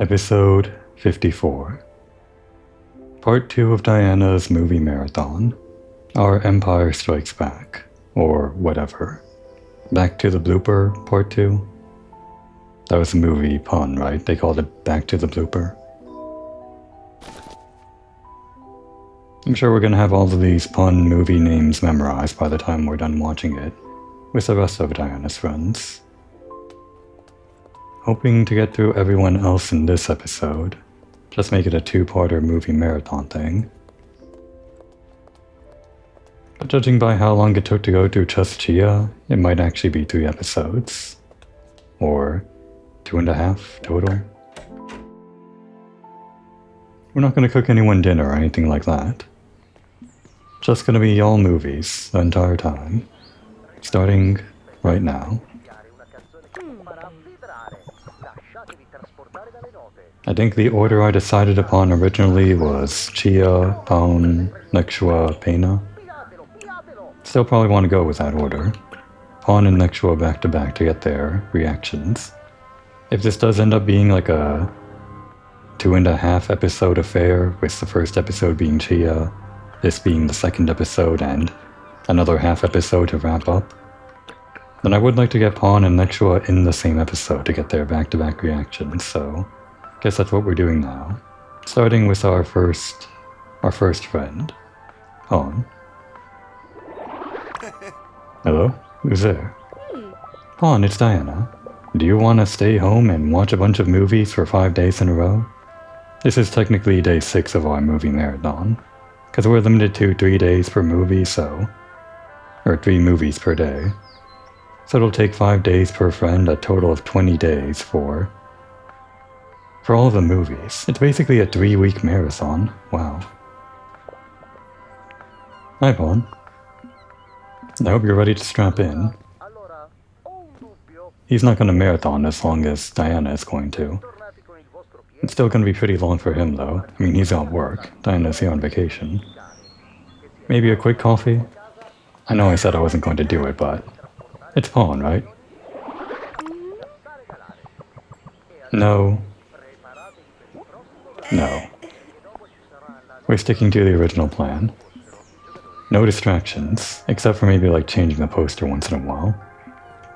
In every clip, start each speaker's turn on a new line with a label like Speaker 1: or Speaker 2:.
Speaker 1: Episode 54. Part 2 of Diana's movie marathon. Our Empire Strikes Back. Or whatever. Back to the Blooper, Part 2. That was a movie pun, right? They called it Back to the Blooper. I'm sure we're gonna have all of these pun movie names memorized by the time we're done watching it, with the rest of Diana's friends. Hoping to get through everyone else in this episode. Just make it a two-parter movie marathon thing. But judging by how long it took to go through just Chia, it might actually be 3 episodes. Or 2.5 total. We're not gonna cook anyone dinner or anything like that. Just gonna be all movies the entire time. Starting right now. I think the order I decided upon originally was Chia, Pawn, Nexua, Pena. Still probably want to go with that order. Pawn and Nexua back to back to get their reactions. If this does end up being like a 2.5 episode affair, with the first episode being Chia, this being the second episode, and another half episode to wrap up, then I would like to get Pawn and Nexua in the same episode to get their back-to-back reactions, so guess that's what we're doing now. Starting with our first friend, Pawn. Hello? Who's there? Pawn, it's Diana. Do you want to stay home and watch a bunch of movies for 5 days in a row? This is technically day 6 of our movie marathon, because we're limited to 3 days per movie, or 3 movies per day. So it'll take 5 days per friend, a total of 20 days for all of the movies. It's basically a 3-week marathon. Wow. Hi, Pawn. I hope you're ready to strap in. He's not going to marathon as long as Diana is going to. It's still going to be pretty long for him, though. I mean, he's at work. Diana's here on vacation. Maybe a quick coffee? I know I said I wasn't going to do it, but it's Pawn, right? No. No. We're sticking to the original plan. No distractions, except for maybe like changing the poster once in a while.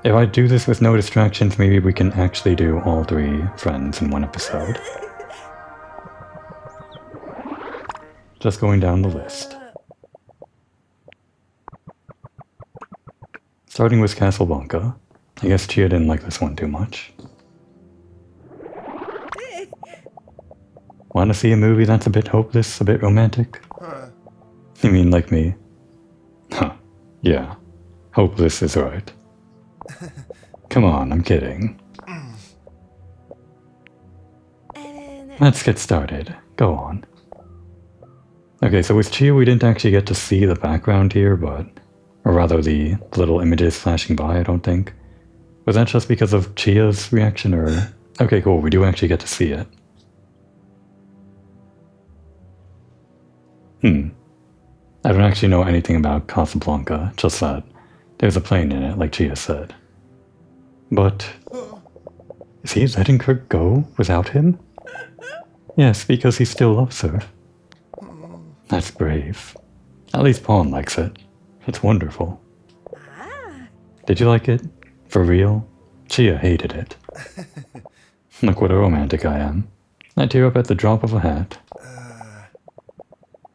Speaker 1: If I do this with no distractions, maybe we can actually do all 3 friends in one episode. Just going down the list. Starting with Casablanca. I guess Chia didn't like this one too much. Want to see a movie that's a bit hopeless, a bit romantic? You mean like me? Huh. Yeah. Hopeless is right. Come on, I'm kidding. Let's get started. Go on. Okay, so with Chia we didn't actually get to see the background here, but... or rather the little images flashing by, I don't think. Was that just because of Chia's reaction, or... okay, cool, we do actually get to see it. I don't actually know anything about Casablanca, just that there's a plane in it, like Chia said. But... is he letting her go without him? Yes, because he still loves her. That's brave. At least Pawn likes it. It's wonderful. Did you like it? For real? Chia hated it. Look what a romantic I am. I tear up at the drop of a hat.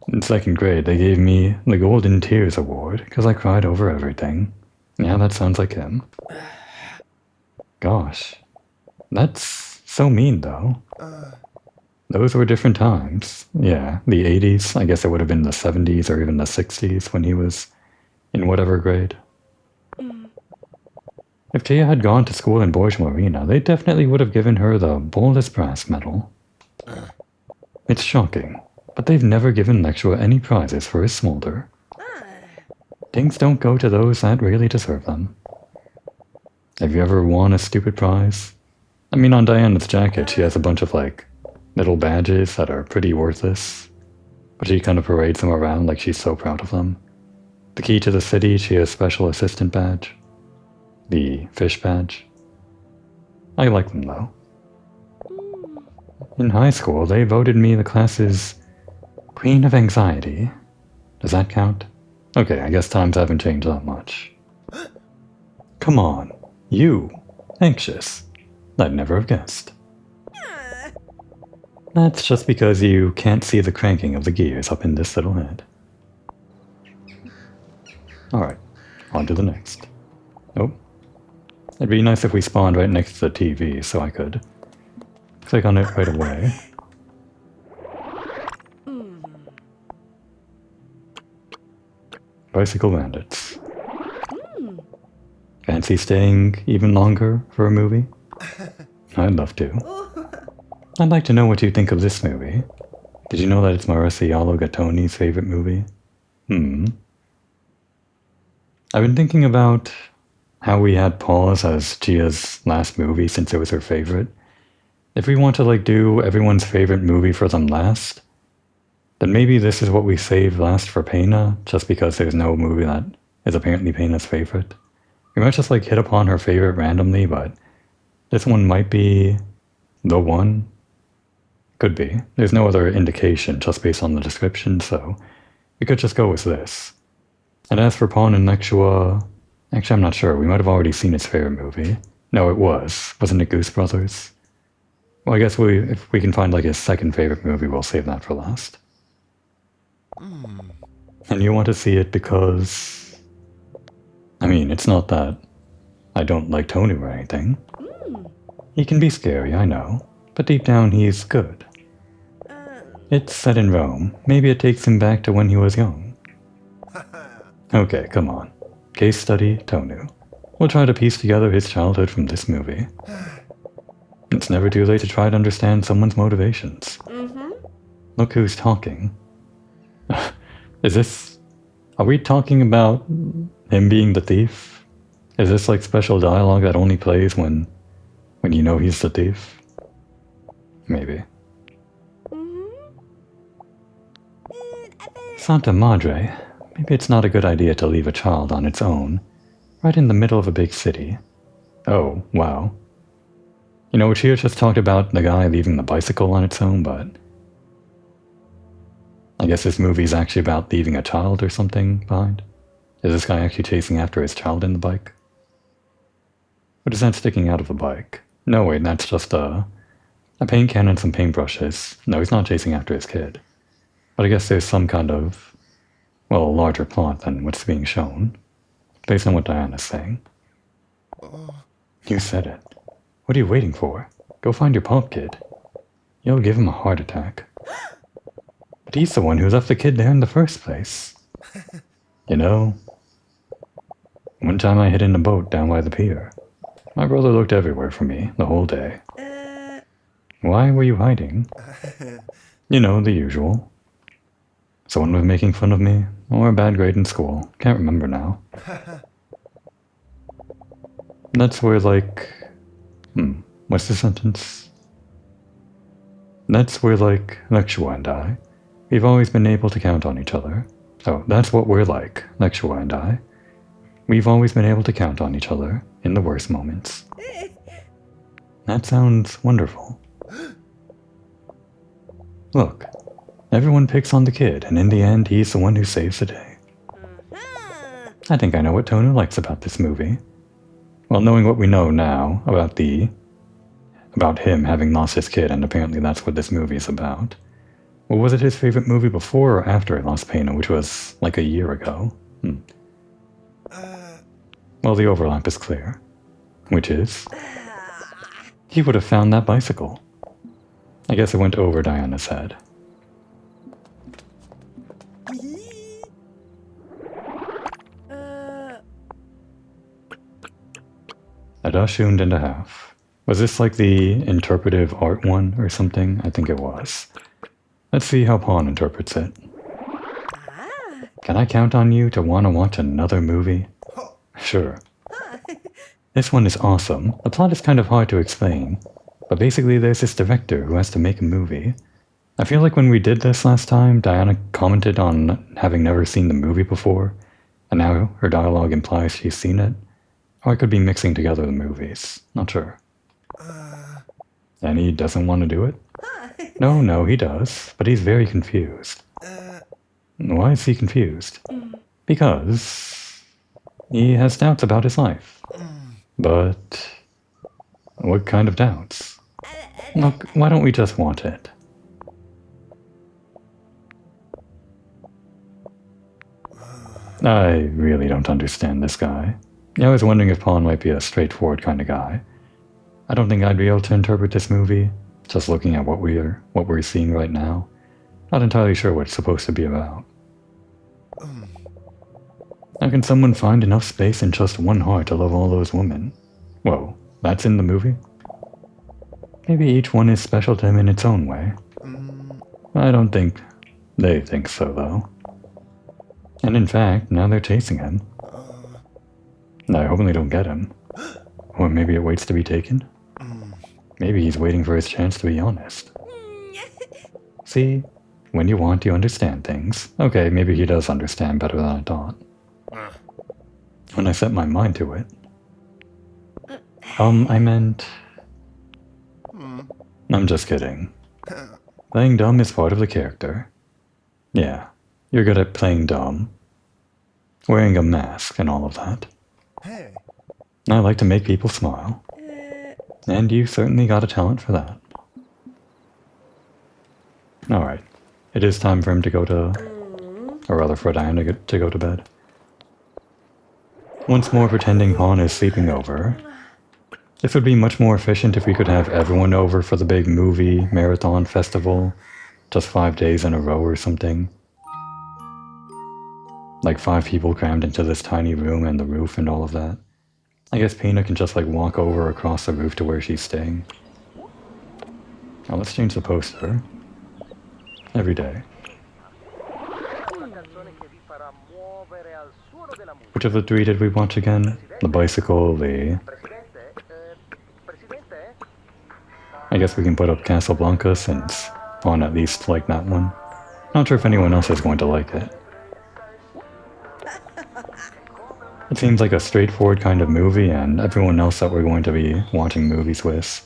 Speaker 1: In 2nd grade, they gave me the Golden Tears Award because I cried over everything. Yeah, that sounds like him. Gosh. That's so mean, though. Those were different times. Yeah, the 80s. I guess it would have been the 70s or even the 60s when he was in whatever grade. If Chia had gone to school in Borgia Marina, they definitely would have given her the boldest brass medal. It's shocking. But they've never given Nexua any prizes for his smolder. Things don't go to those that really deserve them. Have you ever won a stupid prize? I mean, on Diana's jacket, she has a bunch of, like, little badges that are pretty worthless. But she kind of parades them around like she's so proud of them. The key to the city, she has special assistant badge. The fish badge. I like them, though. In high school, they voted me the class's Queen of Anxiety. Does that count? Okay, I guess times haven't changed that much. Come on. You. Anxious. I'd never have guessed. That's just because you can't see the cranking of the gears up in this little head. Alright, on to the next. Oh. It'd be nice if we spawned right next to the TV so I could click on it right away. Bicycle Bandits. Fancy staying even longer for a movie? I'd love to. I'd like to know what you think of this movie. Did you know that it's Marcialo Gattoni's favorite movie? I've been thinking about how we had Pause as Gia's last movie since it was her favorite. If we want to do everyone's favorite movie for them last, then maybe this is what we save last for Pena, just because there's no movie that is apparently Pena's favorite. We might just hit upon her favorite randomly, but this one might be the one. Could be. There's no other indication just based on the description, so we could just go with this. And as for Pawn and Nexua, actually I'm not sure, we might have already seen his favorite movie. No, it was. Wasn't it Goose Brothers? Well, I guess if we can find his second favorite movie, we'll save that for last. And you want to see it because... I mean, it's not that I don't like Tony or anything. He can be scary, I know, but deep down he's good. It's set in Rome. Maybe it takes him back to when he was young. Okay, come on. Case study, Tonu. We'll try to piece together his childhood from this movie. It's never too late to try to understand someone's motivations. Look who's talking. Is this... Are we talking about him being the thief? Is this special dialogue that only plays when you know he's the thief? Maybe. Santa Madre, maybe it's not a good idea to leave a child on its own, right in the middle of a big city. Oh, wow. You know, Uchiha just talked about the guy leaving the bicycle on its own, but... I guess this movie's actually about leaving a child or something behind. Is this guy actually chasing after his child in the bike? What is that sticking out of the bike? No, wait, that's just a paint can and some paintbrushes. No, he's not chasing after his kid. But I guess there's some kind of, well, a larger plot than what's being shown, based on what Diana's saying. You said it. What are you waiting for? Go find your pop kid. You'll give him a heart attack. But he's the one who left the kid there in the first place. You know, one time I hid in a boat down by the pier. My brother looked everywhere for me the whole day. Why were you hiding? You know, the usual. Someone was making fun of me, or a bad grade in school. Can't remember now. That's where, what's the sentence? That's where, Nexua and I, we've always been able to count on each other. Oh, that's what we're like, Nexua and I. We've always been able to count on each other in the worst moments. That sounds wonderful. Look, everyone picks on the kid, and in the end, he's the one who saves the day. I think I know what Tonu likes about this movie. Well, knowing what we know now about him having lost his kid, and apparently that's what this movie is about. Well, was it his favorite movie before or after he lost Pena, which was a year ago? Well, the overlap is clear. Which is... he would have found that bicycle. I guess it went over Diana's head. A dashund and a half. Was this the interpretive art one or something? I think it was. Let's see how Pawn interprets it. Can I count on you to want to watch another movie? Sure. This one is awesome. The plot is kind of hard to explain, but basically there's this director who has to make a movie. I feel like when we did this last time, Diana commented on having never seen the movie before, and now her dialogue implies she's seen it. Or I could be mixing together the movies. Not sure. And he doesn't want to do it? No, he does, but he's very confused. Why is he confused? Because he has doubts about his life. But what kind of doubts? Look, why don't we just want it? I really don't understand this guy. I was wondering if Pawn might be a straightforward kind of guy. I don't think I'd be able to interpret this movie, just looking at what we're seeing right now. Not entirely sure what it's supposed to be about. How can someone find enough space in just one heart to love all those women? Whoa, that's in the movie? Maybe each one is special to him in its own way. I don't think they think so, though. And in fact, now they're chasing him. I hope they don't get him. Or maybe it waits to be taken? Maybe he's waiting for his chance to be honest. See? When you want, you understand things. Okay, maybe he does understand better than I thought. When I set my mind to it. I meant... I'm just kidding. Playing dumb is part of the character. Yeah, you're good at playing dumb. Wearing a mask and all of that. I like to make people smile. And you certainly got a talent for that. Alright, it is time for him to go to... or rather for Diana to go to bed. Once more pretending Pawn is sleeping over. This would be much more efficient if we could have everyone over for the big movie marathon festival. Just 5 days in a row or something. Like 5 people crammed into this tiny room and the roof and all of that. I guess Pina can just like walk over across the roof to where she's staying. Now let's change the poster. Every day. Which of the 3 did we watch again? The bicycle, the... I guess we can put up Casablanca since Pawn at least liked that one. Not sure if anyone else is going to like it. It seems like a straightforward kind of movie, and everyone else that we're going to be watching movies with,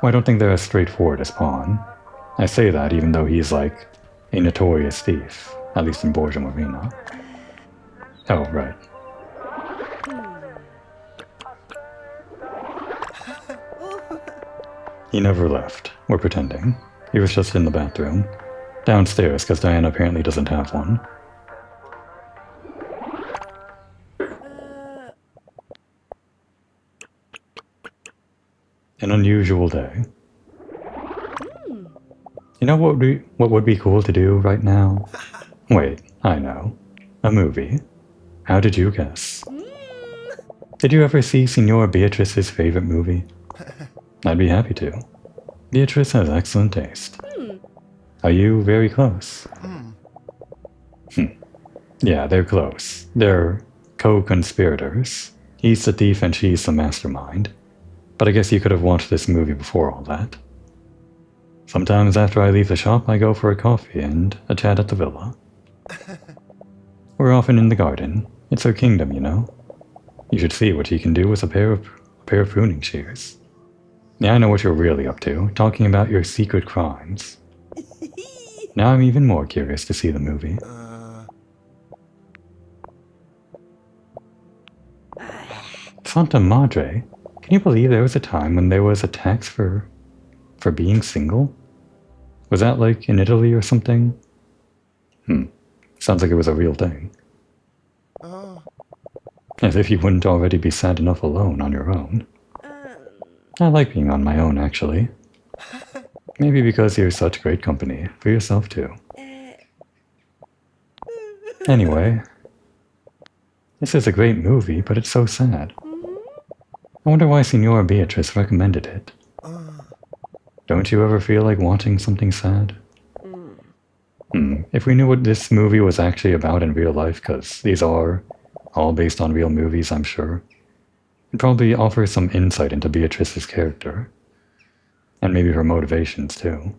Speaker 1: well, I don't think they're as straightforward as Pawn. I say that even though he's like a notorious thief, at least in Borgia Marina. Oh, right. He never left. We're pretending. He was just in the bathroom. Downstairs, because Diana apparently doesn't have one. An unusual day. You know what would be cool to do right now? Wait, I know. A movie. How did you guess? Did you ever see Signora Beatrice's favorite movie? I'd be happy to. Beatrice has excellent taste. Are you very close? Yeah, they're close. They're co-conspirators. He's the thief and she's the mastermind. But I guess you could have watched this movie before all that. Sometimes after I leave the shop, I go for a coffee and a chat at the villa. We're often in the garden. It's her kingdom, you know. You should see what she can do with a pair of pruning shears. Yeah, I know what you're really up to, talking about your secret crimes. Now I'm even more curious to see the movie. Santa Madre, can you believe there was a time when there was a tax for being single? Was that like in Italy or something? Sounds like it was a real thing. As if you wouldn't already be sad enough alone on your own. I like being on my own, actually. Maybe because you're such great company for yourself, too. Anyway, this is a great movie, but it's so sad. I wonder why Signora Beatrice recommended it. Don't you ever feel like watching something sad? If we knew what this movie was actually about in real life, because these are all based on real movies, I'm sure, it'd probably offer some insight into Beatrice's character. And maybe her motivations, too.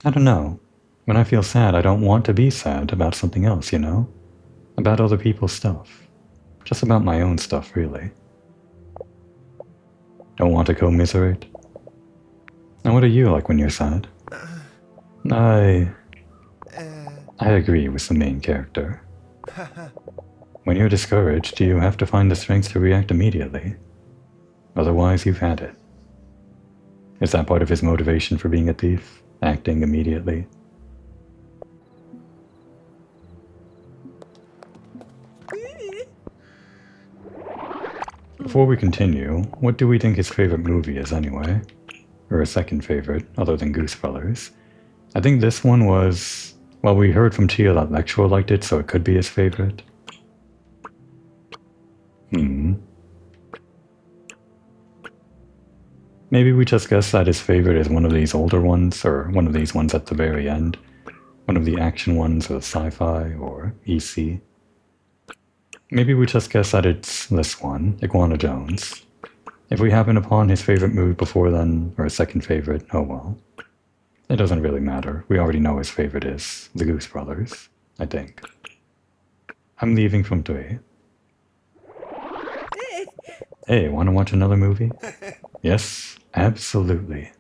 Speaker 1: I don't know. When I feel sad, I don't want to be sad about something else, you know? About other people's stuff. Just about my own stuff, really. Don't want to commiserate? And what are you like when you're sad? I agree with the main character. When you're discouraged, you have to find the strength to react immediately. Otherwise, you've had it. Is that part of his motivation for being a thief? Acting immediately? Before we continue, what do we think his favorite movie is anyway? Or a second favorite, other than Goose Brothers? I think this one was... Well, we heard from Tia that Lecturer liked it, so it could be his favorite. Maybe we just guess that his favorite is one of these older ones, or one of these ones at the very end. One of the action ones, or sci-fi, or EC. Maybe we just guess that it's this one, Iguana Jones. If we happen upon his favorite movie before then, or a second favorite, oh well. It doesn't really matter. We already know his favorite is the Goose Brothers, I think. I'm leaving from 3. Hey, wanna watch another movie? Yes, absolutely.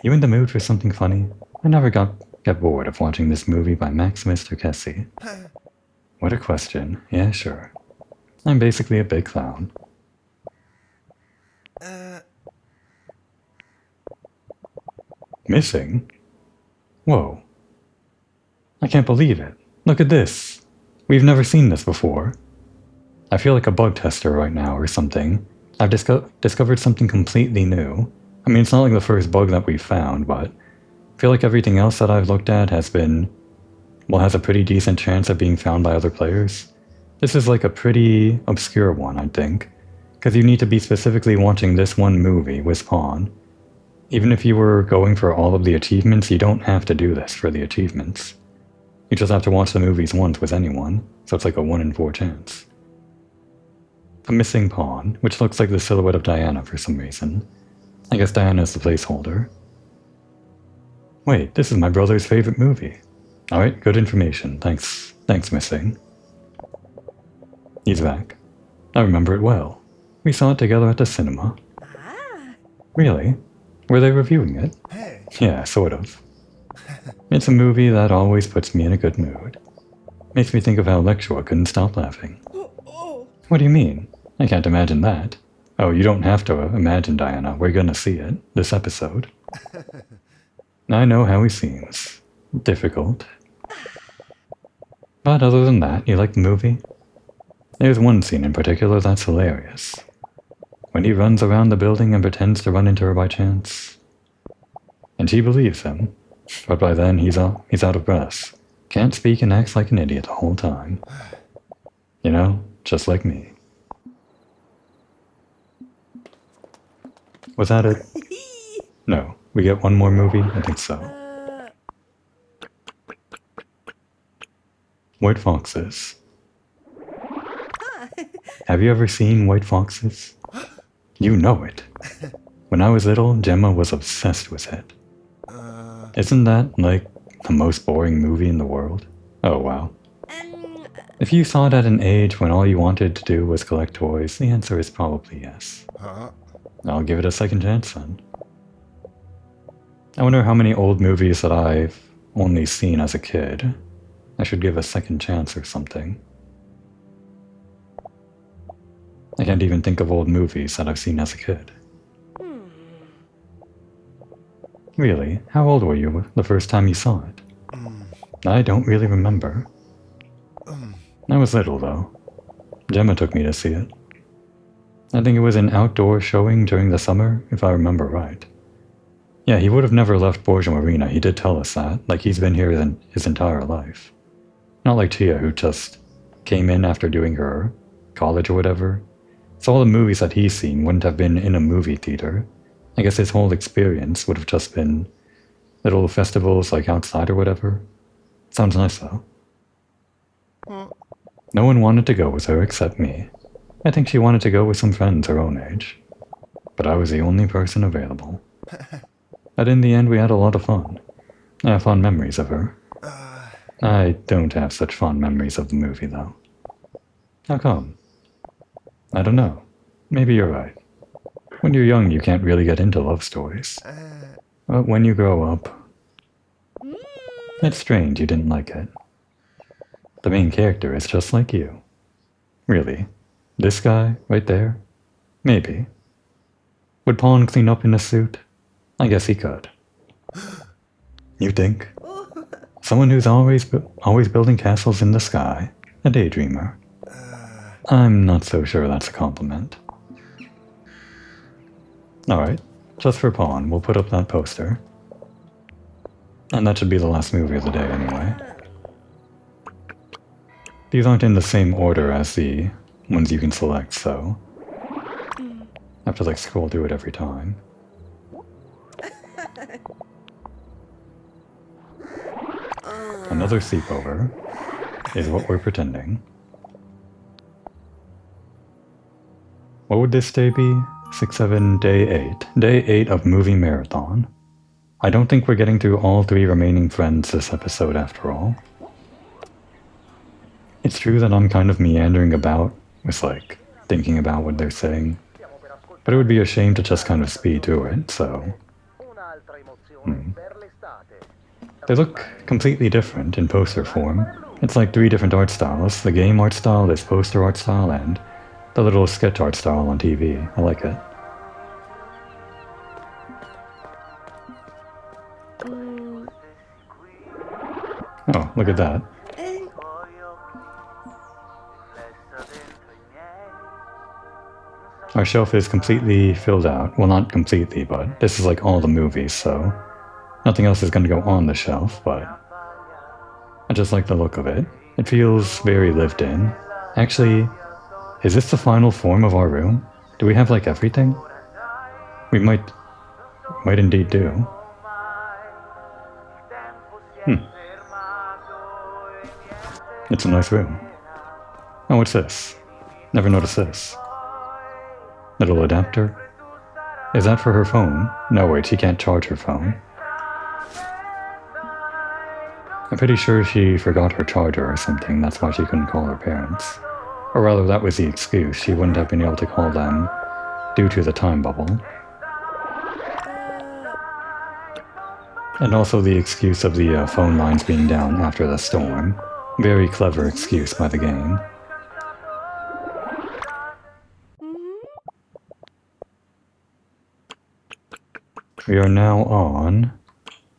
Speaker 1: You in the mood for something funny? I never get bored of watching this movie by Maximus Turkesi. What a question. Yeah, sure. I'm basically a big clown. Missing? Whoa. I can't believe it. Look at this. We've never seen this before. I feel like a bug tester right now or something. I've discovered something completely new. I mean, it's not like the first bug that we've found, but I feel like everything else that I've looked at has a pretty decent chance of being found by other players. This is like a pretty obscure one, I think, because you need to be specifically watching this one movie with Pawn. Even if you were going for all of the achievements, you don't have to do this for the achievements. You just have to watch the movies once with anyone, so it's like a 1 in 4 chance. A missing pawn, which looks like the silhouette of Diana for some reason. I guess Diana's the placeholder. Wait, this is my brother's favorite movie. Alright, good information. Thanks, Missing. He's back. I remember it well. We saw it together at the cinema. Really? Were they reviewing it?
Speaker 2: Hey.
Speaker 1: Yeah, sort of. It's a movie that always puts me in a good mood. Makes me think of how Lectua couldn't stop laughing. What do you mean? I can't imagine that. Oh, you don't have to imagine, Diana. We're gonna see it, this episode. I know how he seems. Difficult. But other than that, you like the movie? There's one scene in particular that's hilarious. When he runs around the building and pretends to run into her by chance. And she believes him, but by then he's out of breath. Can't speak and acts like an idiot the whole time. You know, just like me. Was that it? No, we get one more movie? I think so. White Foxes. Have you ever seen White Foxes? You know it. When I was little, Gemma was obsessed with it. Isn't that, like, the most boring movie in the world? Oh, wow. If you saw it at an age when all you wanted to do was collect toys, the answer is probably yes. I'll give it a second chance then. I wonder how many old movies that I've only seen as a kid I should give a second chance or something. I can't even think of old movies that I've seen as a kid. Really? How old were you the first time you saw it? I don't really remember. I was little, though. Gemma took me to see it. I think it was an outdoor showing during the summer, if I remember right. Yeah, he would have never left Borgia Marina, he did tell us that, like he's been here his entire life. Not like Tia, who just came in after doing her college or whatever. So all the movies that he's seen wouldn't have been in a movie theater. I guess his whole experience would have just been little festivals like outside or whatever. Sounds nice though. No one wanted to go with her except me. I think she wanted to go with some friends her own age. But I was the only person available. But in the end we had a lot of fun. I have fond memories of her. I don't have such fond memories of the movie though. How come? I don't know. Maybe you're right. When you're young, you can't really get into love stories. But when you grow up, it's strange you didn't like it. The main character is just like you. Really. This guy, right there? Maybe. Would Pawn clean up in a suit? I guess he could. You think? Someone who's always building castles in the sky. A daydreamer. I'm not so sure that's a compliment. Alright, just for Pawn, we'll put up that poster. And that should be the last movie of the day anyway. These aren't in the same order as the ones you can select, so I have to like scroll through it every time. Another sleepover is what we're pretending. What would this day be? 6, 7, day 8. Day 8 of movie marathon. I don't think we're getting through all 3 remaining friends this episode after all. It's true that I'm kind of meandering about with like thinking about what they're saying, but it would be a shame to just kind of speed through it, so... They look completely different in poster form. It's like 3 different art styles. The game art style, this poster art style, and the little sketch art style on TV. I like it. Oh, look at that. Our shelf is completely filled out. Well, not completely, but this is like all the movies, so nothing else is going to go on the shelf, but I just like the look of it. It feels very lived in. Actually, is this the final form of our room? Do we have like everything? We might indeed do. It's a nice room. Oh, what's this? Never noticed this. Little adapter? Is that for her phone? No, wait, she can't charge her phone. I'm pretty sure she forgot her charger or something, that's why she couldn't call her parents. Or rather, that was the excuse, she wouldn't have been able to call them due to the time bubble. And also the excuse of the phone lines being down after the storm. Very clever excuse by the game. We are now on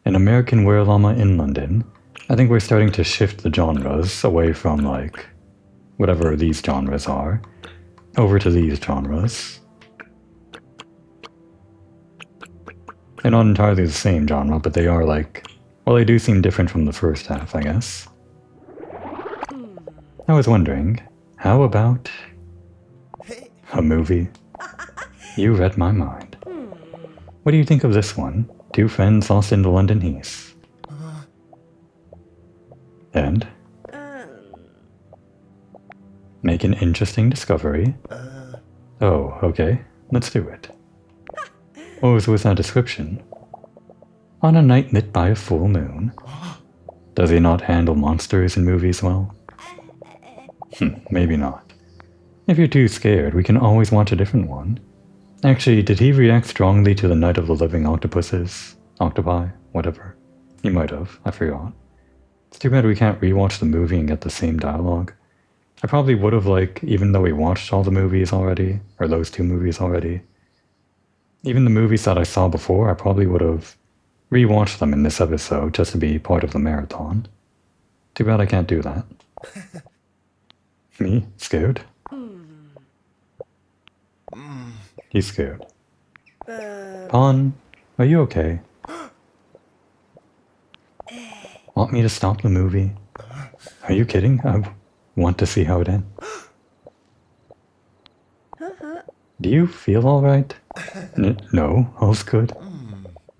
Speaker 1: an American Werelama in London. I think we're starting to shift the genres away from, like, whatever these genres are, over to these genres. They're not entirely the same genre, but they are, like, well, they do seem different from the first half, I guess. I was wondering, how about a movie? You read my mind. What do you think of this one? 2 friends lost in the London Heath. And? Make an interesting discovery. Oh, okay. Let's do it. What was that description? On a night lit by a full moon. Does he not handle monsters in movies well? Maybe not. If you're too scared, we can always watch a different one. Actually, did he react strongly to the Night of the Living Octopuses? Octopi? Whatever. He might have. I forgot. It's too bad we can't rewatch the movie and get the same dialogue. I probably would have, like, even though we watched all the movies already, or those 2 movies already, even the movies that I saw before, I probably would have rewatched them in this episode just to be part of the marathon. Too bad I can't do that. Me? Scared? He's scared. Pawn, are you okay? Want me to stop the movie? Are you kidding? I want to see how it ends. Do you feel alright? No, all's good.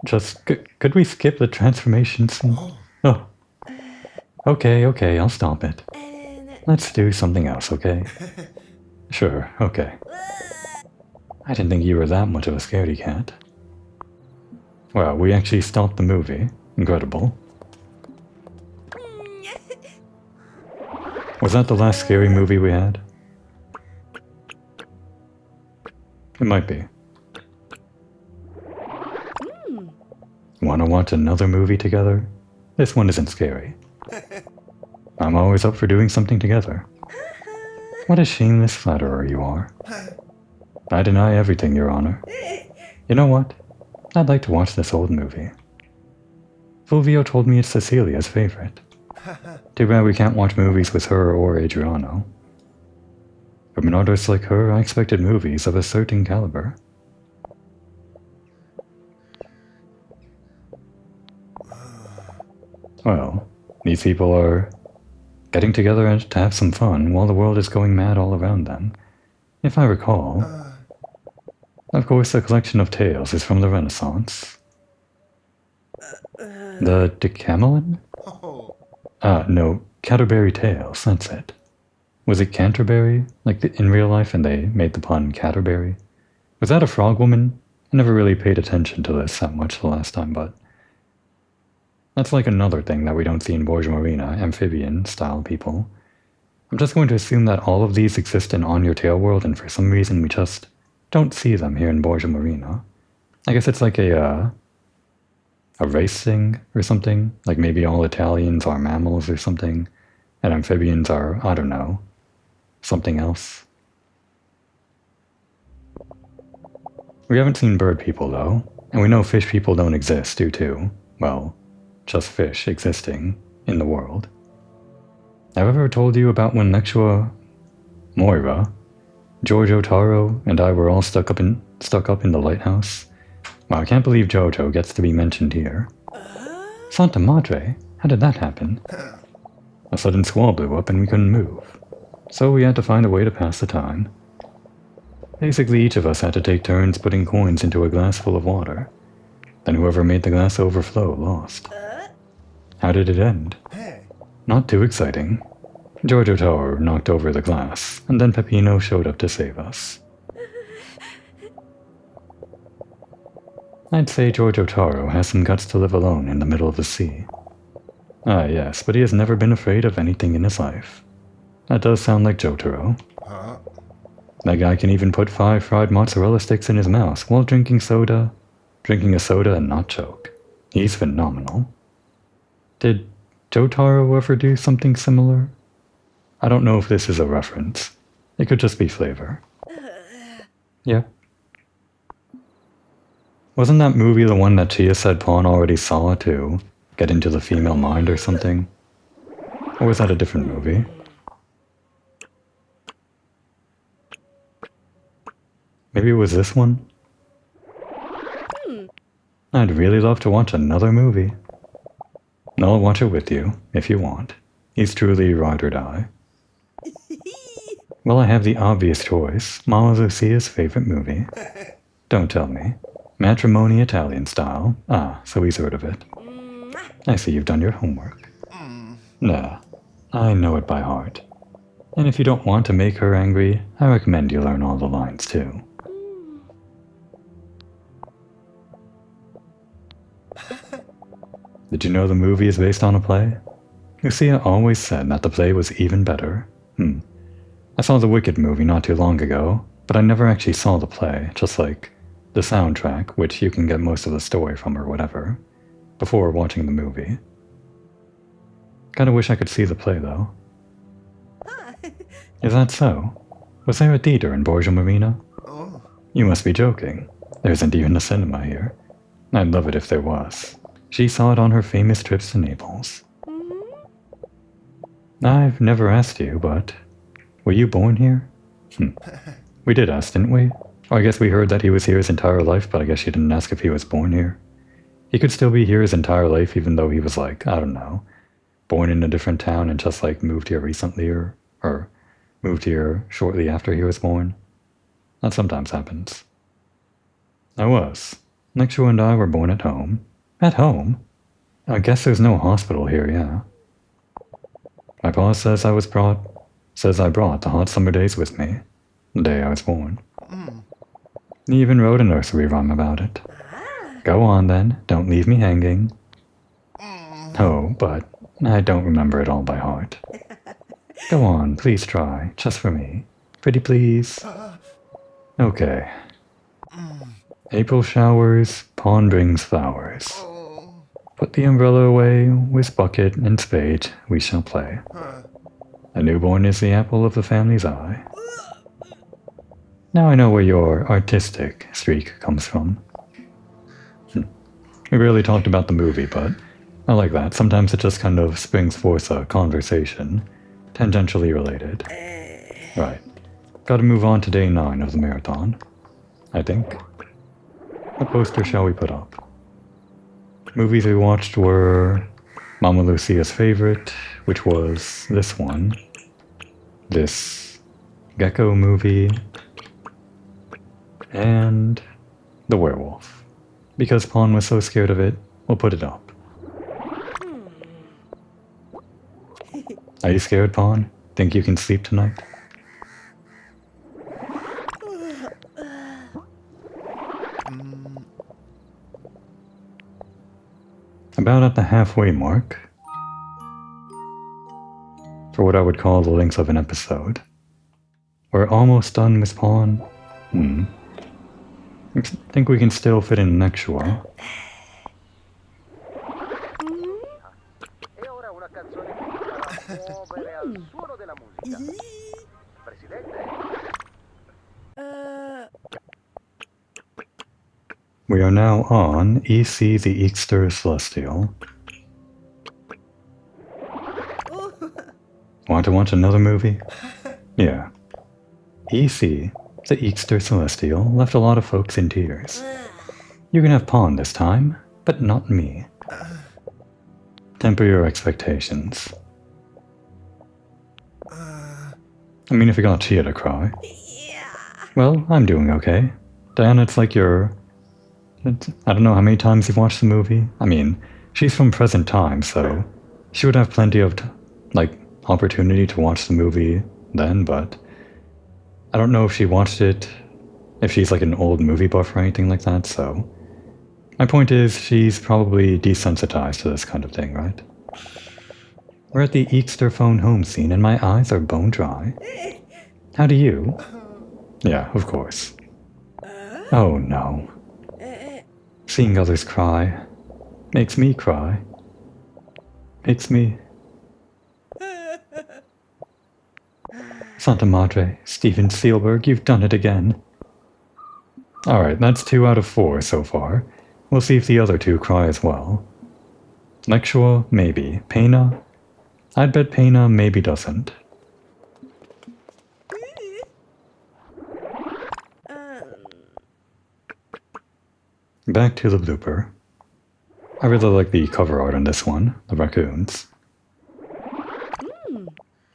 Speaker 1: Just, could we skip the transformation scene? Oh. Okay, I'll stop it. Let's do something else, okay? Sure, okay. I didn't think you were that much of a scaredy cat. Well, we actually stopped the movie. Incredible. Was that the last scary movie we had? It might be. Wanna watch another movie together? This one isn't scary. I'm always up for doing something together. What a shameless flatterer you are. I deny everything, Your Honor. You know what? I'd like to watch this old movie. Fulvio told me it's Cecilia's favorite. Too bad we can't watch movies with her or Adriano. From an artist like her, I expected movies of a certain caliber. Well, these people are getting together to have some fun while the world is going mad all around them. If I recall, of course, the collection of tales is from the Renaissance. The Decameron? No, Canterbury Tales, that's it. Was it Canterbury, like in real life, and they made the pun Canterbury? Was that a frog woman? I never really paid attention to this that much the last time, but that's like another thing that we don't see in Borgia Marina, amphibian-style people. I'm just going to assume that all of these exist in On Your Tail world, and for some reason we just don't see them here in Borgia Marina. I guess it's like a race thing or something, like maybe all Italians are mammals or something, and amphibians are, I don't know, something else. We haven't seen bird people though, and we know fish people don't exist due to, well, just fish existing in the world. Have I ever told you about when Nexua, Moira, Giorgio Taro, and I were all stuck up in the lighthouse? Wow, I can't believe Jojo gets to be mentioned here. Santa Madre, how did that happen? A sudden squall blew up and we couldn't move. So we had to find a way to pass the time. Basically, each of us had to take turns putting coins into a glass full of water. Then whoever made the glass overflow lost. How did it end? Not too exciting. Giorgio Taro knocked over the glass, and then Peppino showed up to save us. I'd say Giorgio Taro has some guts to live alone in the middle of the sea. Ah yes, but he has never been afraid of anything in his life. That does sound like Jotaro. That guy can even put 5 fried mozzarella sticks in his mouth while drinking a soda and not choke. He's phenomenal. Did Jotaro ever do something similar? I don't know if this is a reference. It could just be flavor. Yeah. Wasn't that movie the one that Chia said Pawn already saw to get into the female mind or something? Or was that a different movie? Maybe it was this one? I'd really love to watch another movie. I'll watch it with you, if you want. He's truly ride or die. Well, I have the obvious choice, Mama Lucia's favorite movie. Don't tell me. Matrimony Italian style. Ah, so he's heard of it. I see you've done your homework. Nah, I know it by heart. And if you don't want to make her angry, I recommend you learn all the lines too. Did you know the movie is based on a play? Lucia always said that the play was even better. I saw the Wicked movie not too long ago, but I never actually saw the play, just like the soundtrack, which you can get most of the story from or whatever, before watching the movie. Kinda wish I could see the play though. Is that so? Was there a theater in Borgia Marina? You must be joking. There isn't even a cinema here. I'd love it if there was. She saw it on her famous trips to Naples. I've never asked you, but were you born here? We did ask, didn't we? Or I guess we heard that he was here his entire life, but I guess you didn't ask if he was born here. He could still be here his entire life even though he was like, I don't know, born in a different town and just like moved here recently or moved here shortly after he was born. That sometimes happens. I was. Nexua and I were born at home. At home? I guess there's no hospital here, yeah. My pa says I brought the hot summer days with me, the day I was born. He even wrote a nursery rhyme about it. Go on then, don't leave me hanging. Oh, but I don't remember it all by heart. Go on, please try, just for me. Pretty please. Okay. April showers, pawn brings flowers. Put the umbrella away, with bucket and spade we shall play. A newborn is the apple of the family's eye. Now I know where your artistic streak comes from. We really talked about the movie, but I like that. Sometimes it just kind of springs forth a conversation, tangentially related. Right. Gotta move on to day 9 of the marathon, I think. What poster shall we put up? Movies we watched were Mama Lucia's favorite, which was this one. This gecko movie. And the werewolf. Because Pawn was so scared of it, we'll put it up. Are you scared, Pawn? Think you can sleep tonight? About at the halfway mark for what I would call the length of an episode. We're almost done, Miss Pawn. I think we can still fit in Nexua. We are now on EC the Eekster Celestial. Want to watch another movie? Yeah. EC the Eekster Celestial left a lot of folks in tears. You can have Pawn this time, but not me. Temper your expectations. I mean, if you got Chia to cry. Well, I'm doing okay. Diana, it's like I don't know how many times you've watched the movie. I mean, she's from present time, so she would have plenty of, opportunity to watch the movie then, but I don't know if she watched it, if she's like an old movie buff or anything like that, so my point is she's probably desensitized to this kind of thing, right? We're at the Eekster phone home scene and my eyes are bone dry. How do you? Yeah, of course. Oh no. Seeing others cry makes me cry. Makes me... Santa Madre, Steven Spielberg, you've done it again. Alright, that's 2 out of 4 so far. We'll see if the other 2 cry as well. Nexua, maybe. Pena? I'd bet Pena maybe doesn't. Back to the blooper. I really like the cover art on this one, the raccoons.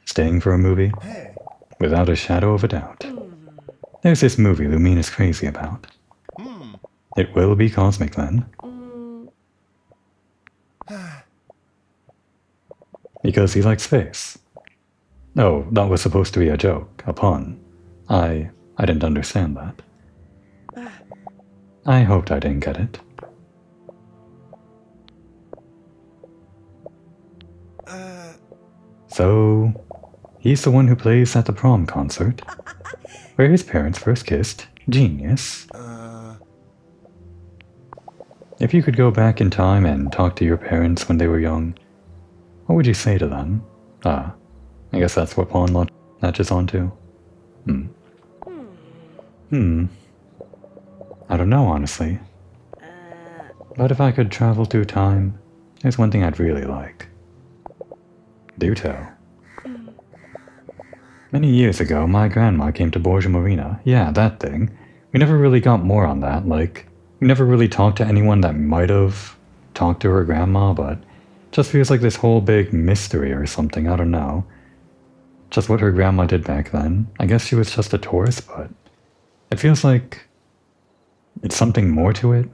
Speaker 1: Staying for a movie? Without a shadow of a doubt. There's this movie Lumina's crazy about. It will be cosmic then. Because he likes space. Oh, that was supposed to be a joke, a pun. I didn't understand that. I hoped I didn't get it. So, he's the one who plays at the prom concert, where his parents first kissed. Genius. If you could go back in time and talk to your parents when they were young, what would you say to them? I guess that's what Pawn latches onto. I don't know, honestly. But if I could travel through time, there's one thing I'd really like. Do tell. Many years ago, my grandma came to Borgia Marina. Yeah, that thing. We never really got more on that, we never really talked to anyone that might have talked to her grandma, but just feels like this whole big mystery or something, I don't know. Just what her grandma did back then. I guess she was just a tourist, but it feels like it's something more to it.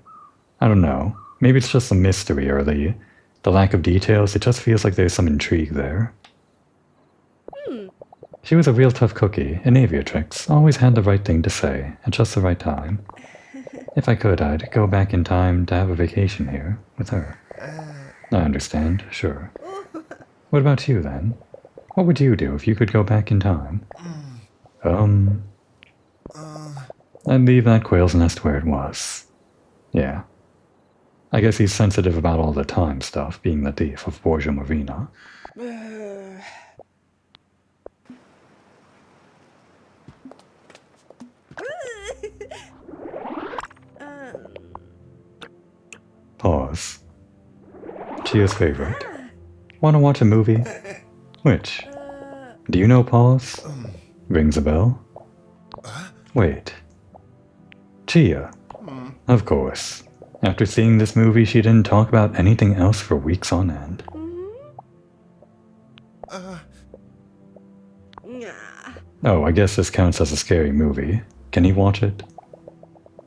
Speaker 1: I don't know. Maybe it's just a mystery or the lack of details. It just feels like there's some intrigue there. She was a real tough cookie, an aviatrix, always had the right thing to say, at just the right time. If I could, I'd go back in time to have a vacation here, with her. I understand, sure. What about you, then? What would you do if you could go back in time? I'd leave that quail's nest where it was. Yeah. I guess he's sensitive about all the time stuff, being the thief of Borgia Marina. Pause. Chia's favorite. Wanna watch a movie? Which? Do you know Pause? Rings a bell? Wait. Chia. Of course. After seeing this movie, she didn't talk about anything else for weeks on end. Oh, I guess this counts as a scary movie. Can he watch it?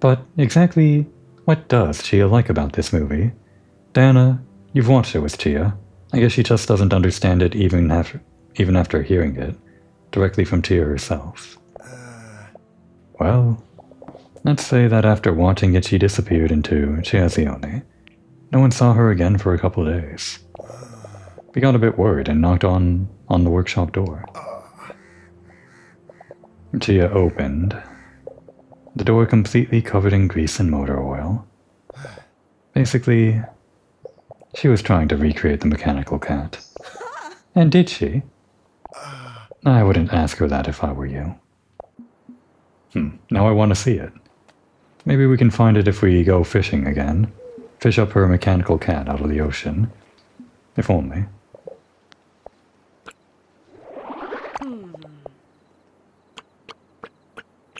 Speaker 1: But exactly what does Chia like about this movie? Diana, you've watched it with Chia. I guess she just doesn't understand it even after hearing it directly from Chia herself. Well, let's say that after watching it she disappeared into Chiazione. No one saw her again for a couple days. We got a bit worried and knocked on the workshop door. Chia opened. The door completely covered in grease and motor oil. Basically, she was trying to recreate the mechanical cat. And did she? I wouldn't ask her that if I were you. Now I want to see it. Maybe we can find it if we go fishing again. Fish up her mechanical cat out of the ocean. If only.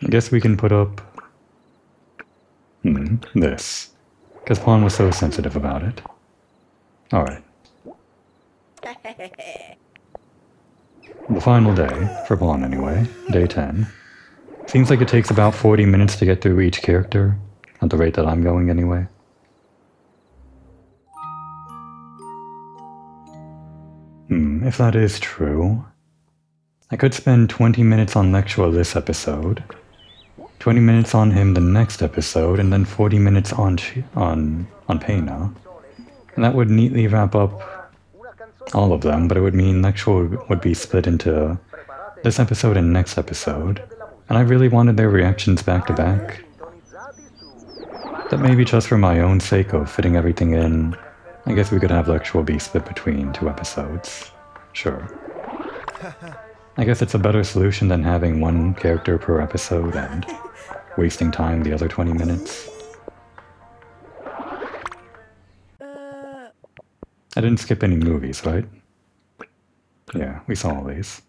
Speaker 1: I guess we can put up... this. Because Pawn was so sensitive about it. Alright. The final day, for Pawn anyway, day 10. Seems like it takes about 40 minutes to get through each character, at the rate that I'm going anyway. If that is true, I could spend 20 minutes on Nexua this episode, 20 minutes on him the next episode, and then 40 minutes on Pena. And that would neatly wrap up all of them, but it would mean Nexua would be split into this episode and next episode. And I really wanted their reactions back to back. That maybe just for my own sake of fitting everything in, I guess we could have Nexua be split between 2 episodes. Sure. I guess it's a better solution than having 1 character per episode and wasting time the other 20 minutes. I didn't skip any movies, right? Yeah, we saw all these.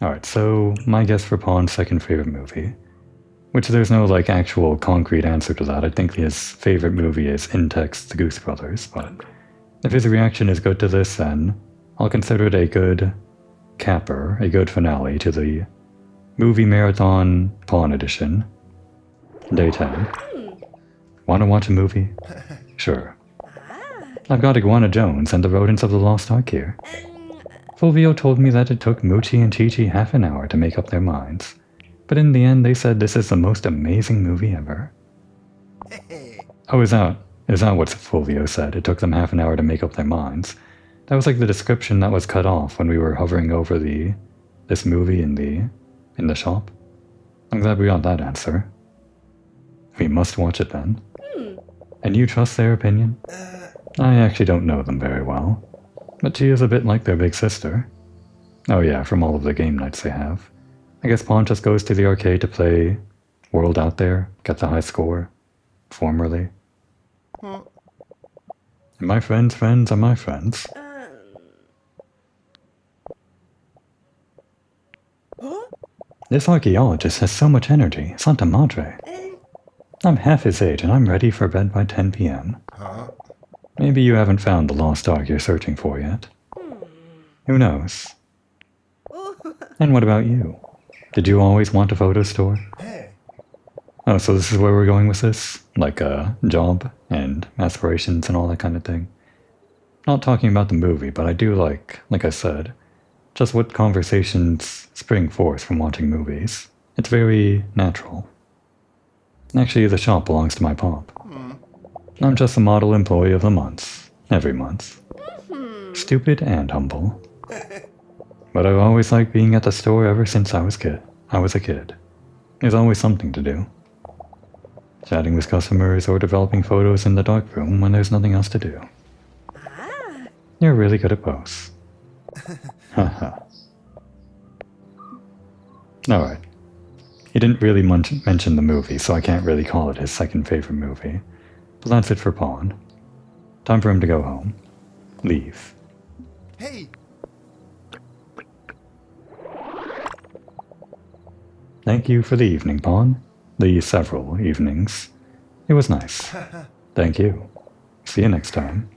Speaker 1: Alright, so my guess for Pawn's second favorite movie, which there's no like actual concrete answer to that. I think his favorite movie is In Text, The Goose Brothers, but if his reaction is good to this, then I'll consider it a good capper, a good finale to the movie marathon Pawn edition. Day 10. Wanna watch a movie? Sure. I've got Iguana Jones and the Rodents of the Lost Ark here. Fulvio told me that it took Moochie and Chi-Chi half an hour to make up their minds, but in the end they said this is the most amazing movie ever. Oh, is that what Fulvio said? It took them half an hour to make up their minds. That was like the description that was cut off when we were hovering over this movie in the shop. I'm glad we got that answer. We must watch it then. And you trust their opinion? I actually don't know them very well. But she is a bit like their big sister. Oh yeah, from all of the game nights they have. I guess Pawn just goes to the arcade to play World Out There, get the high score. Formerly. And my friends' friends are my friends. This archaeologist has so much energy, Santa Madre. I'm half his age and I'm ready for bed by 10 p.m. Maybe you haven't found the lost ark you're searching for yet. Who knows? And what about you? Did you always want a photo store? Oh, so this is where we're going with this? Like a job and aspirations and all that kind of thing? Not talking about the movie, but I do like I said, just what conversations spring forth from watching movies. It's very natural. Actually, the shop belongs to my pop. I'm just a model employee of the month. Every month. Stupid and humble. But I've always liked being at the store ever since I was a kid. There's always something to do. Chatting with customers or developing photos in the darkroom when there's nothing else to do. You're really good at both. Haha. Alright. He didn't really mention the movie, so I can't really call it his second favorite movie. But that's it for Pawn. Time for him to go home. Leave.
Speaker 2: Hey!
Speaker 1: Thank you for the evening, Pawn. The several evenings. It was nice. Thank you. See you next time.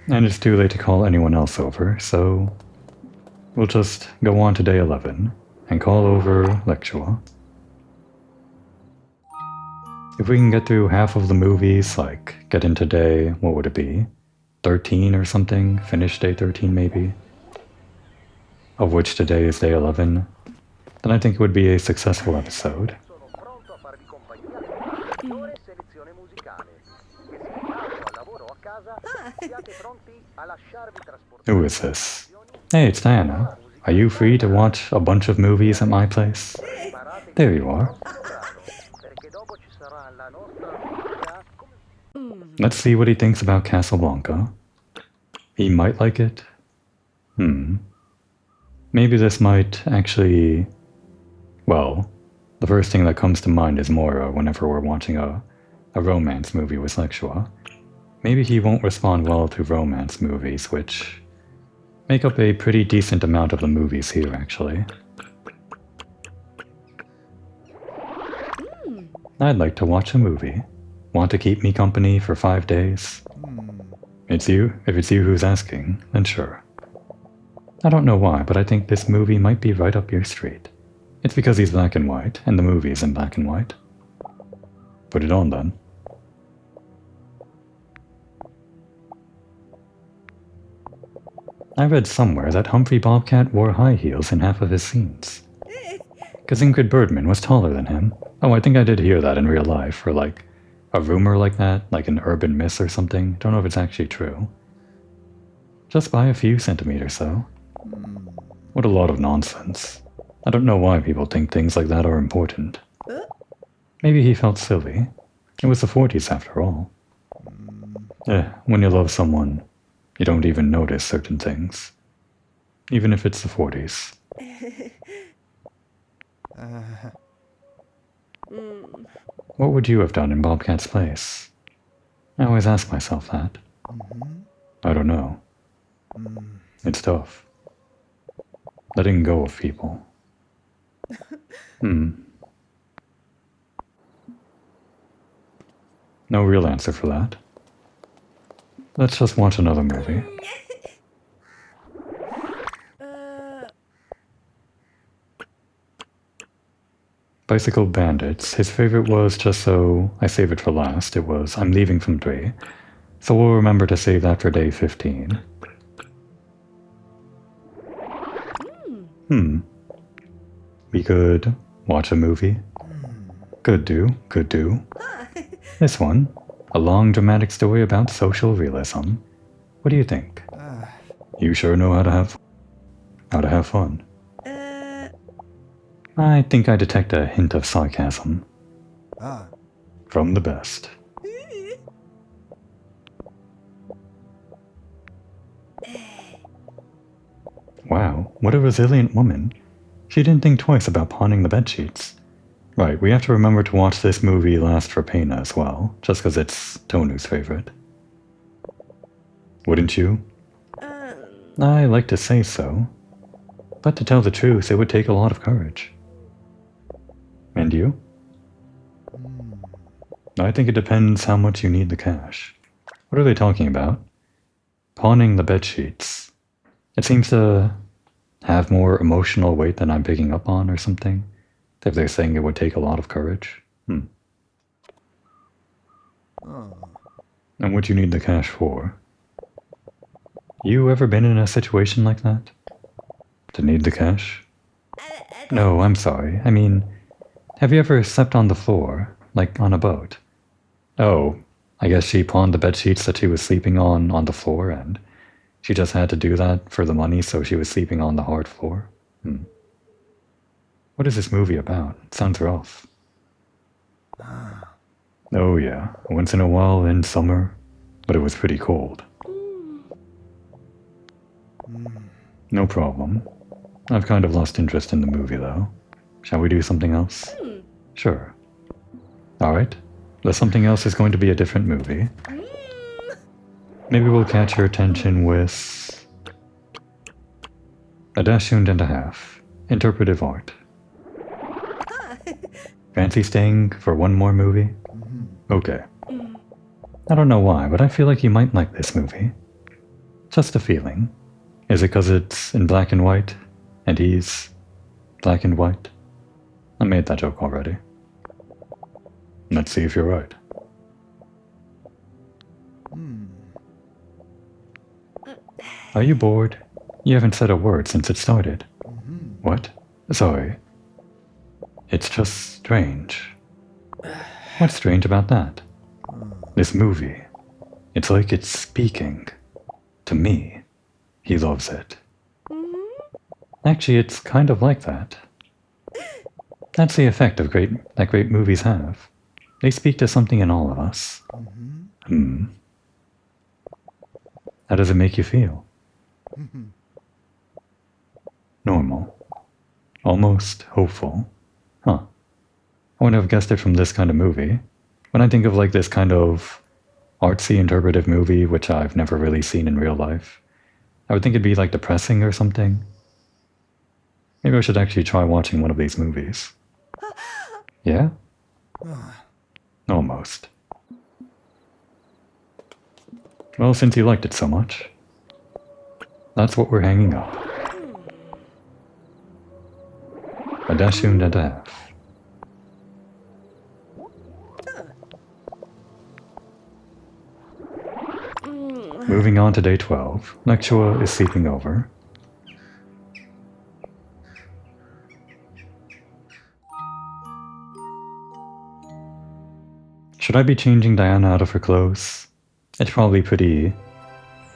Speaker 1: And it's too late to call anyone else over, so we'll just go on to day 11 and call over Lectua. If we can get through half of the movies, like get into day, what would it be? 13 or something? Finish day 13 maybe? Of which today is day 11, then I think it would be a successful episode. Who is this? Hey, it's Diana. Are you free to watch a bunch of movies at my place? There you are. Let's see what he thinks about Casablanca. He might like it. Maybe this might actually... Well, the first thing that comes to mind is Mora whenever we're watching a romance movie with Lectua. Maybe he won't respond well to romance movies, which make up a pretty decent amount of the movies here, actually. I'd like to watch a movie. Want to keep me company for 5 days? It's you? If it's you who's asking, then sure. I don't know why, but I think this movie might be right up your street. It's because he's black and white, and the movie's in black and white. Put it on, then. I read somewhere that Humphrey Bobcat wore high heels in half of his scenes. 'Cause Ingrid Bergman was taller than him. Oh, I think I did hear that in real life, or like a rumor like that, like an urban myth or something. Don't know if it's actually true. Just by a few centimeters, though. What a lot of nonsense. I don't know why people think things like that are important. Maybe he felt silly. It was the 40s after all. When you love someone, you don't even notice certain things. Even if it's the 40s. What would you have done in Bobcat's place? I always ask myself that. I don't know. It's tough. Letting go of people. No real answer for that. Let's just watch another movie. Bicycle Bandits. His favorite was, just so I save it for last, it was I'm Leaving from 3. So we'll remember to save that for day 15. We could watch a movie. Could do. This one. A long dramatic story about social realism. What do you think? You sure know how to have fun. I think I detect a hint of sarcasm. From the best. Wow, what a resilient woman. She didn't think twice about pawning the bedsheets. Right, we have to remember to watch this movie last for Pena as well, just because it's Tonu's favorite. Wouldn't you? I like to say so. But to tell the truth, it would take a lot of courage. And you? I think it depends how much you need the cash. What are they talking about? Pawning the bedsheets. It seems to have more emotional weight than I'm picking up on or something. If they're saying it would take a lot of courage. And what you need the cash for? You ever been in a situation like that? To need the cash? No, I'm sorry. I mean, have you ever slept on the floor, like on a boat? Oh, I guess she pawned the bedsheets that she was sleeping on the floor, and she just had to do that for the money, so she was sleeping on the hard floor? What is this movie about? It sounds rough. Oh yeah, once in a while in summer, but it was pretty cold. No problem. I've kind of lost interest in the movie though. Shall we do something else? Sure. Alright. The something else is going to be a different movie. Maybe we'll catch your attention with a dachshund and a half. Interpretive art. Fancy staying for one more movie? Okay. I don't know why, but I feel like you might like this movie. Just a feeling. Is it because it's in black and white? And he's black and white? I made that joke already. Let's see if you're right. Are you bored? You haven't said a word since it started. What? Sorry. It's just strange. What's strange about that? This movie. It's like it's speaking. To me. He loves it. Actually, it's kind of like that. That's the effect of that great movies have. They speak to something in all of us. How does it make you feel? Normal. Almost hopeful. Huh. I wouldn't have guessed it from this kind of movie. When I think of like this kind of artsy interpretive movie, which I've never really seen in real life, I would think it'd be like depressing or something. Maybe I should actually try watching one of these movies. Yeah? Almost. Well, since you liked it so much, that's what we're hanging up. A dachshund and a half. Moving on to day 12, Nexua is sleeping over. Should I be changing Diana out of her clothes? It's probably pretty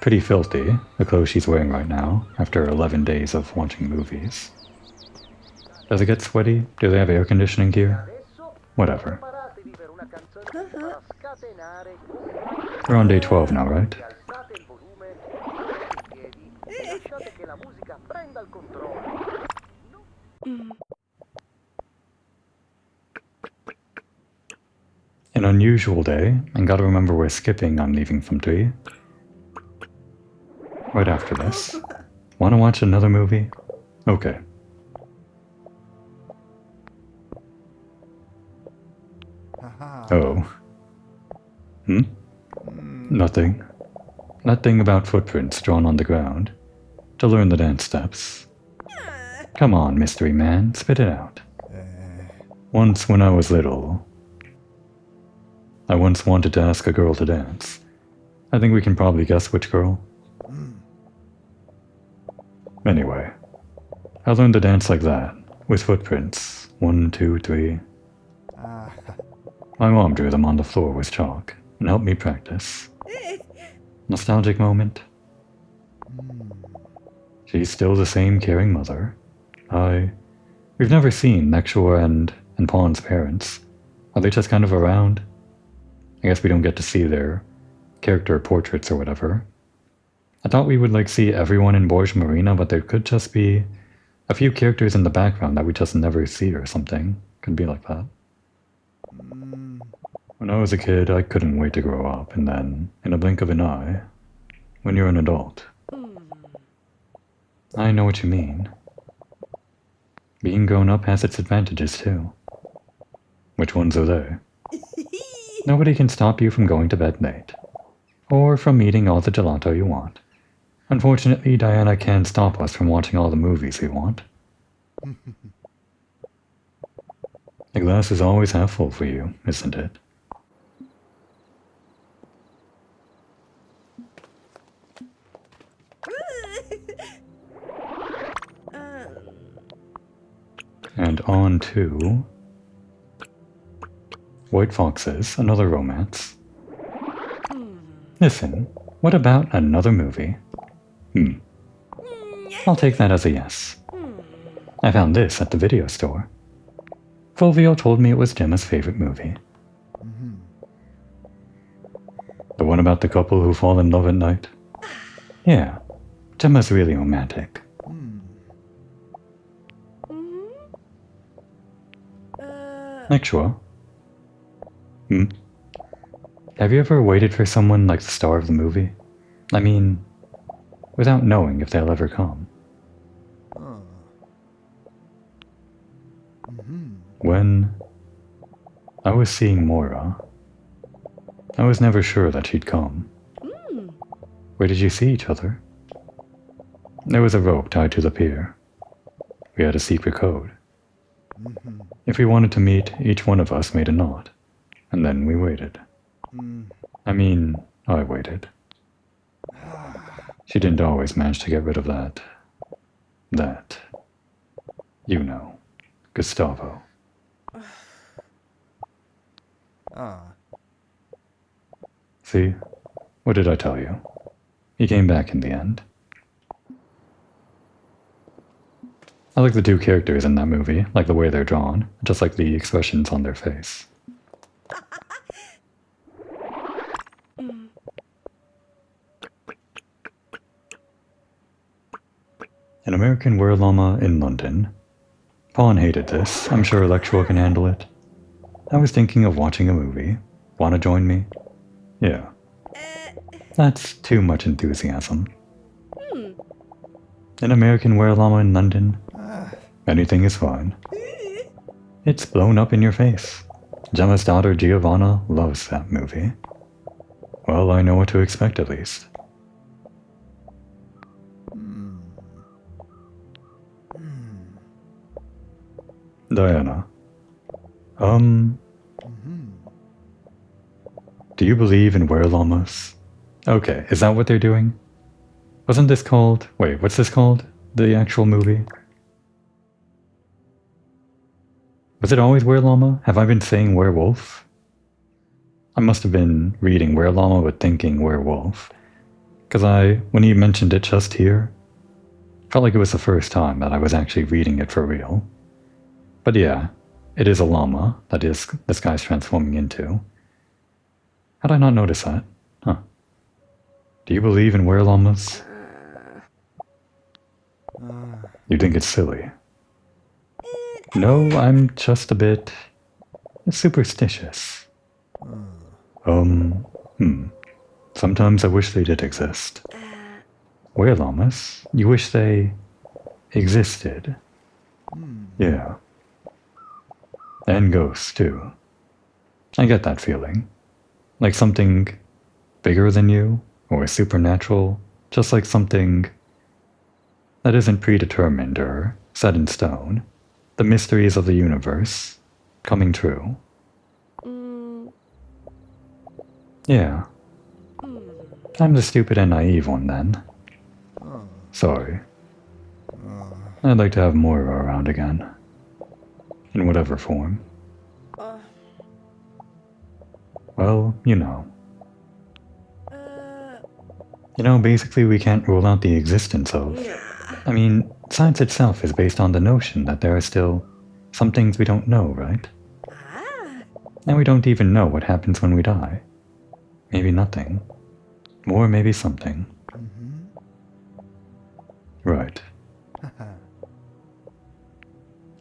Speaker 1: filthy, the clothes she's wearing right now, after 11 days of watching movies. Does it get sweaty? Do they have air conditioning here? Whatever. We're on day 12 now, right? An unusual day, and gotta remember we're skipping I'm leaving from 3. Right after this. Wanna watch another movie? Okay. Oh. Nothing. That thing about footprints drawn on the ground. To learn the dance steps. Come on, mystery man, spit it out. Once when I was little, I once wanted to ask a girl to dance. I think we can probably guess which girl. Anyway, I learned to dance like that, with footprints. 1, 2, 3. My mom drew them on the floor with chalk and helped me practice. Nostalgic moment. She's still the same caring mother. We've never seen Nexua and Pawn's parents. Are they just kind of around? I guess we don't get to see their character portraits or whatever. I thought we would like see everyone in Borges Marina, but there could just be a few characters in the background that we just never see or something. Could be like that. When I was a kid, I couldn't wait to grow up, and then, in a blink of an eye, when you're an adult. I know what you mean. Being grown up has its advantages too. Which ones are they? Nobody can stop you from going to bed late, or from eating all the gelato you want. Unfortunately, Diana can't stop us from watching all the movies we want. The glass is always half full for you, isn't it? And on to White Foxes, another romance. Listen, what about another movie? I'll take that as a yes. I found this at the video store. Fulvio told me it was Gemma's favorite movie. one about the couple who fall in love at night? Yeah, Gemma's really romantic. Nexua? Have you ever waited for someone like the star of the movie? I mean, without knowing if they'll ever come. When I was seeing Moira, I was never sure that she'd come. Where did you see each other? There was a rope tied to the pier. We had a secret code. If we wanted to meet, each one of us made a knot, and then we waited. I mean, I waited. She didn't always manage to get rid of that. You know, Gustavo. See? What did I tell you? He came back in the end. I like the two characters in that movie, like the way they're drawn, just like the expressions on their face. An American werewolf in London. Pawn hated this. I'm sure Electro can handle it. I was thinking of watching a movie. Wanna join me? Yeah. That's too much enthusiasm. An American werewolf in London? Anything is fine. It's blown up in your face. Gemma's daughter Giovanna loves that movie. Well, I know what to expect at least. Diana. Do you believe in werewolves? Okay, is that what they're doing? Wasn't this called... Wait, what's this called? The actual movie? Was it always werewolf? Have I been saying werewolf? I must have been reading werewolf but thinking werewolf. Because when you mentioned it just here, felt like it was the first time that I was actually reading it for real. But yeah, it is a llama that this guy's transforming into. How'd I not notice that? Huh. Do you believe in werewolves? You think it's silly? No, I'm just a bit superstitious. Sometimes I wish they did exist. Werewolves? You wish they existed? Yeah. And ghosts, too. I get that feeling. Like something bigger than you, or supernatural, just like something that isn't predetermined or set in stone. The mysteries of the universe coming true. Yeah. I'm the stupid and naive one then. Sorry. I'd like to have Moira around again. In whatever form. Well, you know. Basically we can't rule out the existence of... I mean, science itself is based on the notion that there are still some things we don't know, right? And we don't even know what happens when we die. Maybe nothing. Or maybe something. Right.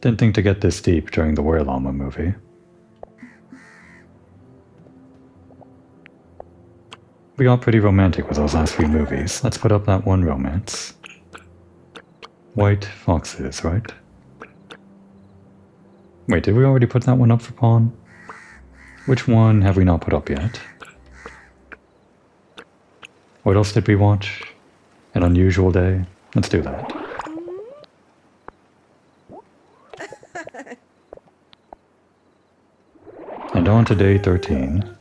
Speaker 1: Didn't think to get this deep during the werewolf movie. We got pretty romantic with those last few movies. Let's put up that one romance. White foxes, right? Wait, did we already put that one up for pawn? Which one have we not put up yet? What else did we watch? An Unusual Day? Let's do that. And on to day 13.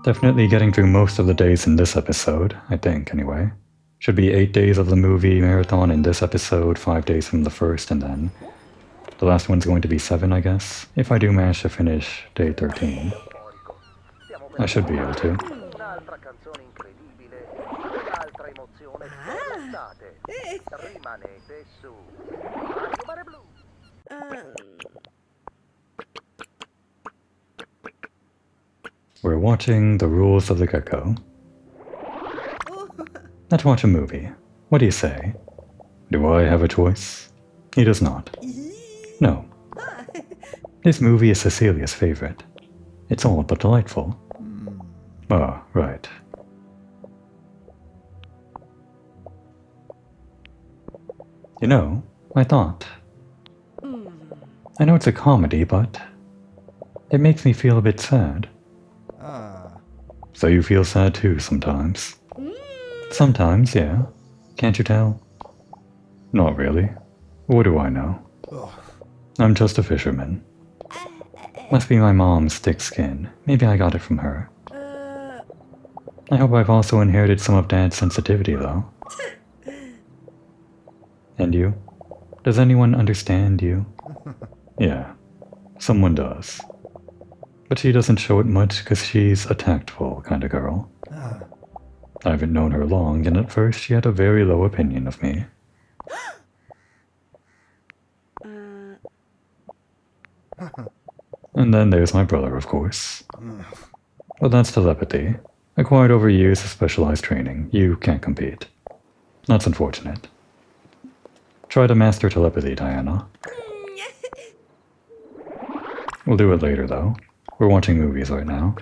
Speaker 1: Definitely getting through most of the days in this episode, I think, anyway. Should be 8 days of the movie marathon in this episode, 5 days from the first, and then the last one's going to be 7, I guess, if I do manage to finish day 13. I should be able to. We're watching The Rules of the Gecko. Let's watch a movie. What do you say? Do I have a choice? He does not. No. This movie is Cecilia's favorite. It's all but delightful. Ah, right. You know, I thought. I know it's a comedy, but it makes me feel a bit sad. So you feel sad too sometimes? Sometimes, yeah. Can't you tell? Not really. What do I know? I'm just a fisherman. Must be my mom's thick skin. Maybe I got it from her. I hope I've also inherited some of Dad's sensitivity, though. And you? Does anyone understand you? Yeah, someone does. But she doesn't show it much because she's a tactful kind of girl. I haven't known her long, and at first she had a very low opinion of me. And then there's my brother, of course. But that's telepathy. Acquired over years of specialized training. You can't compete. That's unfortunate. Try to master telepathy, Diana. We'll do it later, though. We're watching movies right now.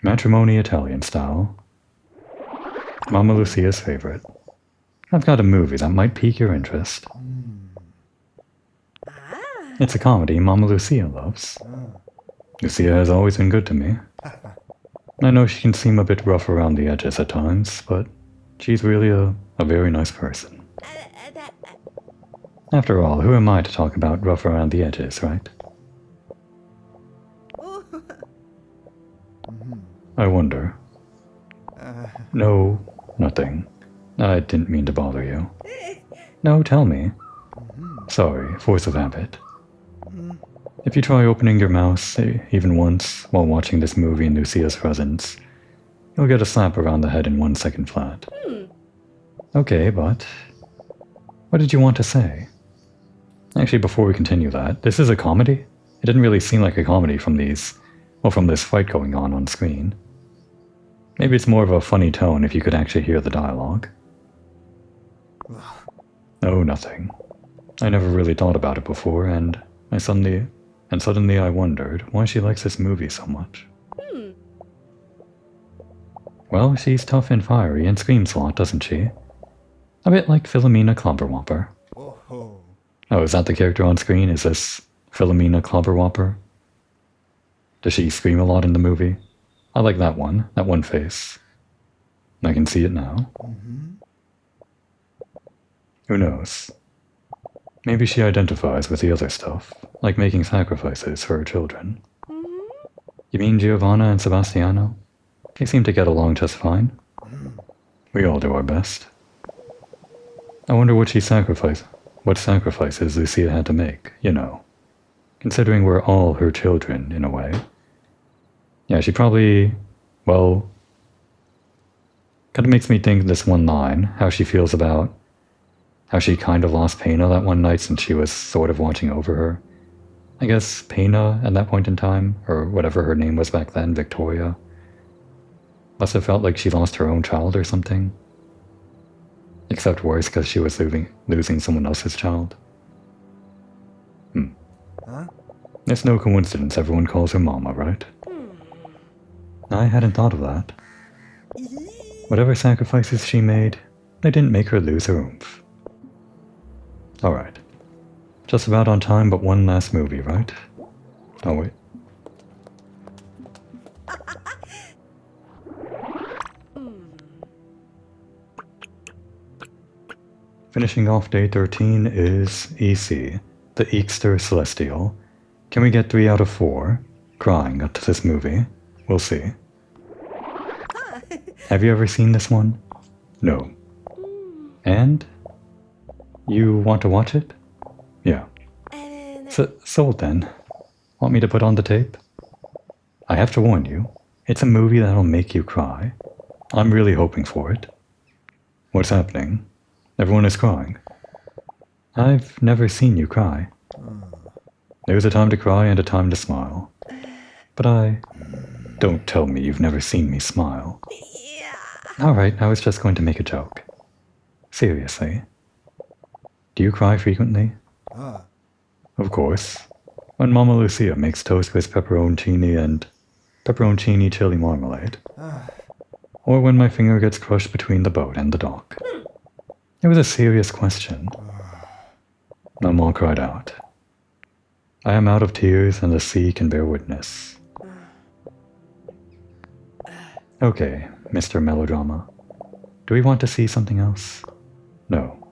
Speaker 1: Matrimony Italian style. Mama Lucia's favorite. I've got a movie that might pique your interest. It's a comedy Mama Lucia loves. Lucia has always been good to me. I know she can seem a bit rough around the edges at times, but she's really a very nice person. After all, who am I to talk about rough around the edges, right? I wonder. No, nothing. I didn't mean to bother you. No, tell me. Sorry, force of habit. If you try opening your mouth, even once, while watching this movie in Lucia's presence, you'll get a slap around the head in 1 second flat. Okay, but what did you want to say? Actually, before we continue that, this is a comedy? It didn't really seem like a comedy from from this fight going on screen. Maybe it's more of a funny tone if you could actually hear the dialogue. Oh, nothing. I never really thought about it before, and suddenly I wondered why she likes this movie so much. Well, she's tough and fiery and screams a lot, doesn't she? A bit like Philomena Clobberwhopper. Oh, is that the character on screen? Is this Philomena Clobberwhopper? Does she scream a lot in the movie? I like that one face. I can see it now. Who knows? Maybe she identifies with the other stuff, like making sacrifices for her children. You mean Giovanna and Sebastiano? They seem to get along just fine. We all do our best. I wonder what sacrifices Lucia had to make, you know. Considering we're all her children, in a way. Yeah, she probably, well, kind of makes me think this one line, how she feels about how she kind of lost Pena that one night since she was sort of watching over her. I guess Pena, at that point in time, or whatever her name was back then, Victoria, must have felt like she lost her own child or something. Except worse, because she was losing someone else's child. It's no coincidence everyone calls her Mama, right? I hadn't thought of that. Whatever sacrifices she made, they didn't make her lose her oomph. Alright. Just about on time, but one last movie, right? Oh, wait. Finishing off day 13 is EC, the Eekster Celestial. Can we get 3 out of 4? Crying at this movie. We'll see. Have you ever seen this one? No. And? You want to watch it? Yeah. Sold then. Want me to put on the tape? I have to warn you, it's a movie that'll make you cry. I'm really hoping for it. What's happening? Everyone is crying. I've never seen you cry. There's a time to cry and a time to smile. But Don't tell me you've never seen me smile. Alright, I was just going to make a joke. Seriously. Do you cry frequently? Of course. When Mama Lucia makes toast with pepperoncini and pepperoncini chili marmalade. Or when my finger gets crushed between the boat and the dock. It was a serious question. Mama cried out. I am out of tears and the sea can bear witness. Okay, Mr. Melodrama. Do we want to see something else? No.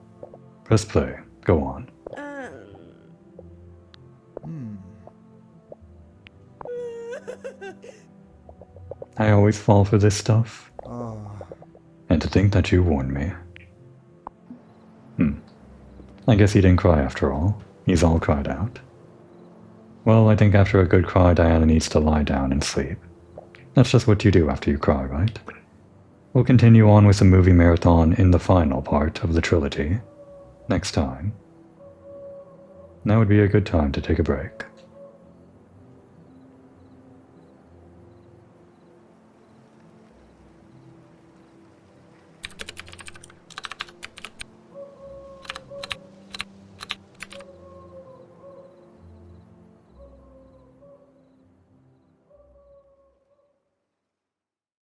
Speaker 1: Press play. Go on. I always fall for this stuff. And to think that you warned me. I guess he didn't cry after all. He's all cried out. Well, I think after a good cry, Diana needs to lie down and sleep. That's just what you do after you cry, right? We'll continue on with the movie marathon in the final part of the trilogy next time. Now would be a good time to take a break.